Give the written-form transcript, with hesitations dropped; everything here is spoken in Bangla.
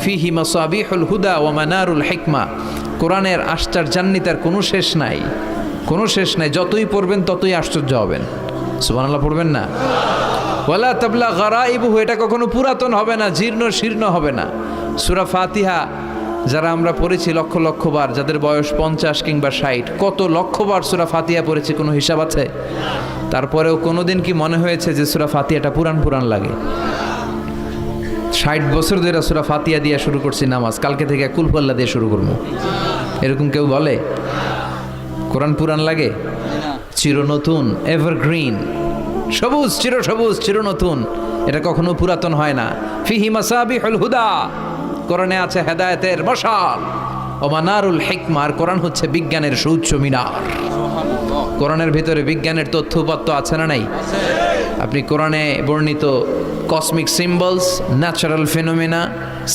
ফিহি মাসাবিহুল হুদা ওয়া মানারুল হিকমা। কোরআনের আশ্চর্যান্বিতার কোনো শেষ নাই, কোনো শেষ নাই। যতই পড়বেন ততই আশ্চর্য হবেন। সুবহানাল্লাহ পড়বেন না? ওয়ালা তাবলা গারাইবুহু, এটা কখনো পুরাতন হবে না, জীর্ণ শীর্ণ হবে না। সূরা ফাতিহা যারা আমরা পড়েছি লক্ষ লক্ষ বার, যাদের বয়স 50 কিংবা 60, কত লক্ষবার সূরা ফাতিহা পড়েছি, কোনো হিসাব আছে? তারপরেও কোনোদিন কি মনে হয়েছে যে সূরা ফাতিহাটা পুরান পুরান লাগে? 60 বছর ধরে সূরা ফাতিহা দিয়ে শুরু করছি নামাজ, কালকে থেকে কুল হুয়াল্লাহ দিয়ে শুরু করবো, এরকম কেউ বলে? কোরআন পুরান লাগে? চির নতুন, এভারগ্রিন, সবুজ, চির সবুজ, চির নতুন, এটা কখনো পুরাতন হয় না। ফিহি মাসাবিহুল হুদা, কোরআনে আছে হেদায়েতের মশাল, ও মানারুল হিকমা, আর কোরআন হচ্ছে বিজ্ঞানের সুউচ্চ মিনার। কোরআনের ভিতরে বিজ্ঞানের তথ্য উপাত্ত আছে না নাই? আপনি কোরআনে বর্ণিত কসমিক সিম্বলস, ন্যাচারাল ফেনোমেনা,